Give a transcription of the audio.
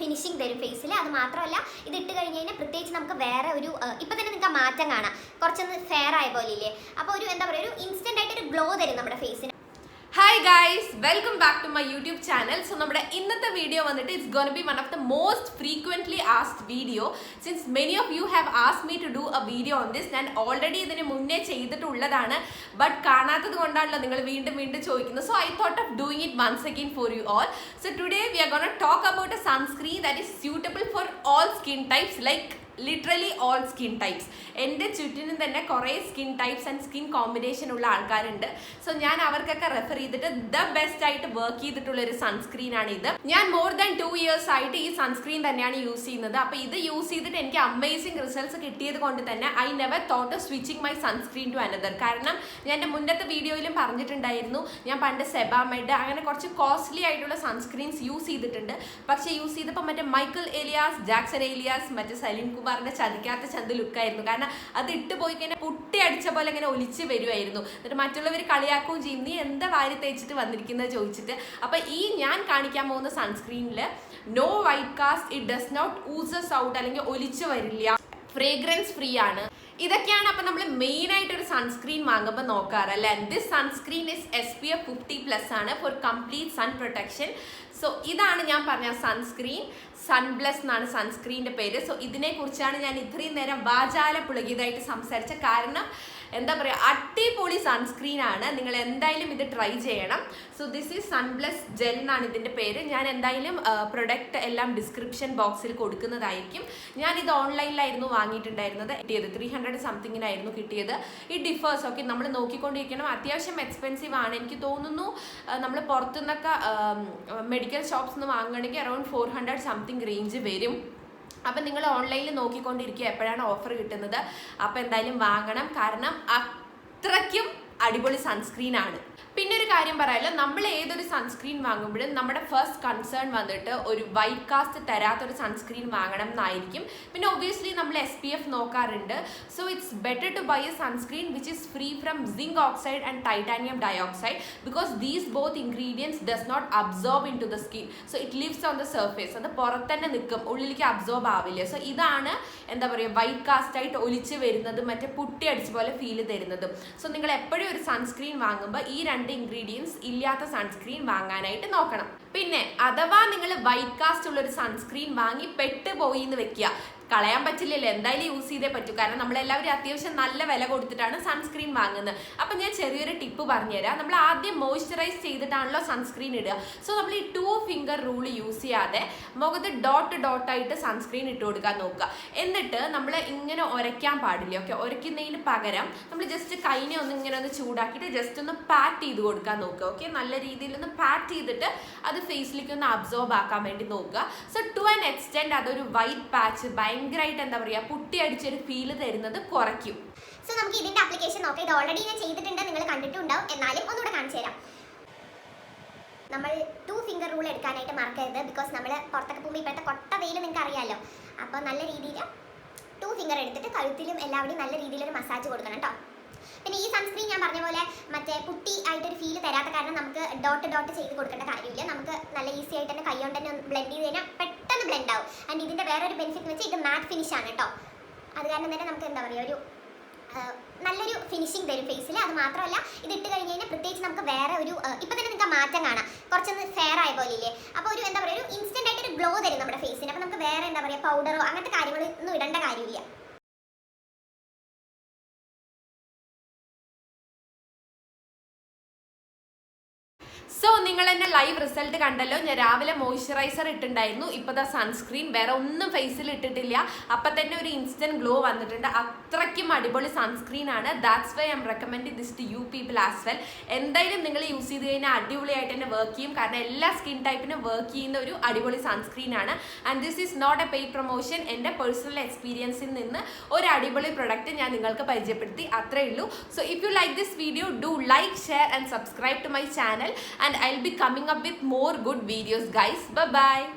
Finishing തരും ഫേസിൽ. അത് മാത്രമല്ല ഇത് ഇട്ട് കഴിഞ്ഞ് കഴിഞ്ഞാൽ പ്രത്യേകിച്ച് നമുക്ക് വേറെ ഒരു ഇപ്പം തന്നെ നിങ്ങൾക്ക് മാറ്റം കാണാം, കുറച്ചൊന്ന് ഫെയർ ആയ പോലെ ഇല്ലേ. അപ്പോൾ ഒരു എന്താ പറയുക, ഒരു ഇൻസ്റ്റന്റ് ആയിട്ട് ഒരു ഗ്ലോ തരും നമ്മുടെ ഫേസിന്. Hi guys, welcome back to my YouTube channel. So നമ്മുടെ ഇന്നത്തെ വീഡിയോ വന്നിട്ട് it's going to be one of the most frequently asked video since many of you have asked me to do a video on this. ഞാൻ already ഇതിന് മുന്നേ ചെയ്തിട്ടുള്ളതാണ്, but കാണാത്തത് കൊണ്ടാണല്ലോ നിങ്ങൾ വീണ്ടും വീണ്ടും ചോദിക്കുന്നത്. So I thought of doing it once again for you all. So today we are going to talk about a sunscreen that is suitable for all skin types, like literally all skin types. എൻ്റെ ചുറ്റിനും തന്നെ കുറേ skin types and skin combination ഉള്ള ആൾക്കാരുണ്ട്. So ഞാൻ അവർക്കൊക്കെ refer ചെയ്തിട്ട് the best ആയിട്ട് വർക്ക് ചെയ്തിട്ടുള്ള ഒരു സൺസ്ക്രീൻ ആണ് ഇത്. ഞാൻ മോർ ദാൻ 2 years ആയിട്ട് ഈ സൺസ്ക്രീൻ തന്നെയാണ് യൂസ് ചെയ്യുന്നത്. അപ്പോൾ ഇത് യൂസ് ചെയ്തിട്ട് എനിക്ക് അമേസിംഗ് റിസൾട്ട്സ് കിട്ടിയത് കൊണ്ട് തന്നെ I never thought of switching my sunscreen to another. കാരണം ഞാൻ എൻ്റെ മുന്നത്തെ വീഡിയോയിലും പറഞ്ഞിട്ടുണ്ടായിരുന്നു, ഞാൻ പണ്ട് സെബാമെഡ് അങ്ങനെ കുറച്ച് കോസ്റ്റ്ലി ആയിട്ടുള്ള സൺസ്ക്രീൻസ് യൂസ് ചെയ്തിട്ടുണ്ട്. പക്ഷേ യൂസ് ചെയ്തപ്പോൾ മറ്റേ മൈക്കിൾ ഏലിയാസ്, ജാക്സൺ ഏലിയാസ്, മറ്റേ സലീം കുമാറിന്റെ ചതിക്കാത്ത ചന്ത് ലുക്കായിരുന്നു. കാരണം അത് ഇട്ട് പോയി കഴിഞ്ഞാൽ പുട്ടി അടിച്ച പോലെ ഇങ്ങനെ ഒലിച്ച് വരുമായിരുന്നു. എന്നിട്ട് മറ്റുള്ളവർ കളിയാക്കുകയും ചെയ്യും, നീ എന്താ വാരി തേച്ചിട്ട് വന്നിരിക്കുന്നത് ചോദിച്ചിട്ട്. അപ്പൊ ഈ ഞാൻ കാണിക്കാൻ പോകുന്ന സൺസ്ക്രീനിൽ no white cast, it does not oozes out, അല്ലെങ്കിൽ ഒലിച്ചു വരില്ല, ഫ്രേഗ്രൻസ് ഫ്രീ ആണ്. ഇതൊക്കെയാണ് അപ്പം നമ്മൾ മെയിൻ ആയിട്ട് ഒരു സൺസ്ക്രീൻ വാങ്ങുമ്പോൾ നോക്കാറല്ലേ. ദിസ് സൺസ്ക്രീൻ ഇസ് SPF 50+ ആണ് for complete sun protection. So ഇതാണ് ഞാൻ പറഞ്ഞ സൺസ്ക്രീൻ. സൺബ്ലസ് എന്നാണ് സൺസ്ക്രീൻ്റെ പേര്. സോ ഇതിനെക്കുറിച്ചാണ് ഞാൻ ഇത്രയും നേരം വാചാല പുളകിയതായിട്ട് സംസാരിച്ച കാരണം. എന്താ പറയുക, അടിപൊളി സൺസ്ക്രീൻ ആണ്, നിങ്ങൾ എന്തായാലും ഇത് ട്രൈ ചെയ്യണം. സോ ദിസ് ഈസ് സൺബ്ലസ് ജെൽ എന്നാണ് ഇതിൻ്റെ പേര്. ഞാൻ എന്തായാലും പ്രൊഡക്റ്റ് എല്ലാം ഡിസ്ക്രിപ്ഷൻ ബോക്സിൽ കൊടുക്കുന്നതായിരിക്കും. ഞാനിത് ഓൺലൈനിലായിരുന്നു വാങ്ങിയിട്ടുണ്ടായിരുന്നത്. കിട്ടിയത് 300 സംതിങ്ങിനായിരുന്നു കിട്ടിയത്. ഈ ഡിഫേഴ്സ് ഓക്കെ നമ്മൾ നോക്കിക്കൊണ്ടിരിക്കണം. അത്യാവശ്യം എക്സ്പെൻസീവ് ആണ്. എനിക്ക് തോന്നുന്നു നമ്മൾ പുറത്തുനിന്നൊക്കെ മെഡിക്കൽ ഷോപ്സിൽ നിന്ന് വാങ്ങുകയാണെങ്കിൽ അറൗണ്ട് 400 സംതിങ് റേഞ്ച് വരും. അപ്പം നിങ്ങൾ ഓൺലൈനിൽ നോക്കിക്കൊണ്ടിരിക്കുക എപ്പോഴാണ് ഓഫർ കിട്ടുന്നത്. അപ്പം എന്തായാലും വാങ്ങണം, കാരണം അത്രയ്ക്കും അടിപൊളി സൺസ്ക്രീൻ ആണ്. പിന്നെ ഒരു കാര്യം പറയാമല്ലോ, നമ്മൾ ഏതൊരു സൺസ്ക്രീൻ വാങ്ങുമ്പോഴും നമ്മുടെ ഫസ്റ്റ് കൺസേൺ വന്നിട്ട് ഒരു വൈറ്റ് കാസ്റ്റ് തരാത്തൊരു സൺസ്ക്രീൻ വാങ്ങണം എന്നായിരിക്കും. പിന്നെ ഒബ്വിയസ്ലി നമ്മൾ SPF നോക്കാറുണ്ട്. So it's better to buy a sunscreen which is free from zinc oxide and titanium dioxide, because these both ingredients does not absorb in to the skin. So it lives on the surface. അത് പുറത്ത് തന്നെ നിൽക്കും, ഉള്ളിലേക്ക് absorb ആവില്ല. So ഇതാണ് എന്താ പറയുക white cast ആയിട്ട് ഒലിച്ച് വരുന്നതും മറ്റേ പുട്ടി അടിച്ച പോലെ ഫീല് തരുന്നതും. സോ നിങ്ങൾ എപ്പോഴും ഒരു സൺസ്ക്രീൻ വാങ്ങുമ്പോൾ ഈ 2 ഇൻഗ്രീഡിയൻസ് ഇല്ലാത്ത സൺസ്ക്രീൻ വാങ്ങാനായിട്ട് നോക്കണം. പിന്നെ അഥവാ നിങ്ങൾ വൈറ്റ് കാസ്റ്റ് ഉള്ള ഒരു സൺസ്ക്രീൻ വാങ്ങി പെട്ടുപോയി എന്ന് വെക്കുക, കളയാൻ പറ്റില്ലല്ലോ, എന്തായാലും യൂസ് ചെയ്തേ പറ്റൂ. കാരണം നമ്മളെല്ലാവരും അത്യാവശ്യം നല്ല വില കൊടുത്തിട്ടാണ് സൺസ്ക്രീൻ വാങ്ങുന്നത്. അപ്പം ഞാൻ ചെറിയൊരു ടിപ്പ് പറഞ്ഞുതരാം. നമ്മൾ ആദ്യം മോയ്സ്ചറൈസ് ചെയ്തിട്ടാണല്ലോ സൺസ്ക്രീൻ ഇടുക. സോ നമ്മൾ ഈ 2 ഫിംഗർ റൂൾ യൂസ് ചെയ്യാതെ മുഖത്ത് ഡോട്ടായിട്ട് സൺസ്ക്രീൻ ഇട്ട് കൊടുക്കാൻ നോക്കുക. എന്നിട്ട് നമ്മൾ ഇങ്ങനെ ഉരയ്ക്കാൻ പാടില്ല. ഓക്കെ, ഉരയ്ക്കുന്നതിന് പകരം നമ്മൾ ജസ്റ്റ് കൈനെ ഇങ്ങനെ ഒന്ന് ചൂടാക്കിയിട്ട് ജസ്റ്റ് ഒന്ന് പാറ്റ് ചെയ്ത് കൊടുക്കാൻ നോക്കുക. ഓക്കെ, നല്ല രീതിയിൽ ഒന്ന് പാറ്റ് ചെയ്തിട്ട് അത് ഫേസിലേക്ക് ഒന്ന് അബ്സോർബ് ആക്കാൻ വേണ്ടി നോക്കുക. സോ ടു ആൻ എക്സ്റ്റെൻഡ് അതൊരു വൈറ്റ് പാച്ച് ഭയങ്കരമായിട്ട് എന്താ പറയുക പുട്ടി അടിച്ചൊരു ഫീല് തരുന്നത് കുറയ്ക്കും. സോ നമുക്ക് ഇതിന്റെ ആപ്ലിക്കേഷൻ നോക്കാം. ഇത് ഓൾറെഡി ഞാൻ ചെയ്തിട്ടുണ്ട്, നിങ്ങൾ കണ്ടിട്ടുണ്ടാവും. എന്നാലും ഒന്നുകൂടെ കാണിച്ചു തരാം. നമ്മൾ 2 ഫിംഗർ റൂൾ എടുക്കാനായിട്ട് മറക്കരുത്. ബിക്കോസ് നമ്മൾ പുറത്തൊക്കെ പോകുമ്പോൾ ഇപ്പോഴത്തെ കൊട്ട വെയിൽ നിങ്ങൾക്ക് അറിയാമല്ലോ. അപ്പോൾ നല്ല രീതിയിൽ 2 ഫിംഗർ എടുത്തിട്ട് കഴുത്തിലും എല്ലാവരുടെയും നല്ല രീതിയിലൊരു മസാജ് കൊടുക്കണം കേട്ടോ. പിന്നെ ഈ സൺസ്ക്രീൻ ഞാൻ പറഞ്ഞ പോലെ മറ്റേ പുട്ടി ആയിട്ടൊരു ഫീല് തരാത്ത കാരണം നമുക്ക് ഡോട്ട് ചെയ്ത് കൊടുക്കേണ്ട കാര്യമില്ല. നമുക്ക് നല്ല ഈസി ആയിട്ട് തന്നെ കൈ കൊണ്ട് തന്നെ ബ്ലെൻഡ് ചെയ്ത് കഴിഞ്ഞാൽ പെട്ടെന്ന് ബ്ലെൻഡ് ആവും. ആൻഡ് ഇതിൻ്റെ വേറൊരു ബെനിഫിറ്റ് എന്ന് വെച്ചാൽ ഇത് മാറ്റ് ഫിനിഷ് ആണ് കേട്ടോ. അത് കാരണം തന്നെ നമുക്ക് എന്താ പറയുക ഒരു നല്ലൊരു ഫിനിഷിംഗ് തരും ഫേസിൽ. അത് മാത്രമല്ല ഇത് ഇട്ട് കഴിഞ്ഞ് കഴിഞ്ഞാൽ പ്രത്യേകിച്ച് നമുക്ക് വേറെ ഒരു ഇപ്പം തന്നെ നിങ്ങൾക്ക് മാറ്റം കാണാം, കുറച്ചൊന്ന് ഫെയർ ആയ പോലെ ഇല്ലേ. അപ്പോൾ ഒരു എന്താ പറയുക ഒരു ഇൻസ്റ്റന്റ് ആയിട്ട് ഒരു ഗ്ലോ തരും നമ്മുടെ ഫേസിന്. അപ്പോൾ നമുക്ക് വേറെ എന്താ പറയുക പൗഡറോ അങ്ങനത്തെ കാര്യങ്ങളൊന്നും ഇടേണ്ട കാര്യമില്ല. സോ നിങ്ങൾ എന്നെ ലൈവ് റിസൾട്ട് കണ്ടല്ലോ. ഞാൻ രാവിലെ മോയ്സ്ചറൈസർ ഇട്ടുണ്ടായിരുന്നു, ഇപ്പോൾ ദാ സൺസ്ക്രീൻ, വേറെ ഒന്നും ഫേസിൽ ഇട്ടിട്ടില്ല. അപ്പം തന്നെ ഒരു ഇൻസ്റ്റന്റ് ഗ്ലോ വന്നിട്ടുണ്ട്. അത്രയ്ക്കും അടിപൊളി സൺസ്ക്രീൻ ആണ്. That's why I'm recommending this to you people as well. എന്തായാലും നിങ്ങൾ യൂസ് ചെയ്ത് കഴിഞ്ഞാൽ അടിപൊളിയായിട്ട് തന്നെ വർക്ക് ചെയ്യും. കാരണം എല്ലാ സ്കിൻ ടൈപ്പിനും വർക്ക് ചെയ്യുന്ന ഒരു അടിപൊളി സൺസ്ക്രീൻ ആണ്. And this is not a paid promotion. എൻ്റെ പേഴ്സണൽ എക്സ്പീരിയൻസിൽ നിന്ന് ഒരു അടിപൊളി പ്രൊഡക്റ്റ് ഞാൻ നിങ്ങൾക്ക് പരിചയപ്പെടുത്തി, അത്രേ ഉള്ളൂ. So if you like this video, do like, share and subscribe to my channel, and I'll be coming up with more good videos guys. Bye bye.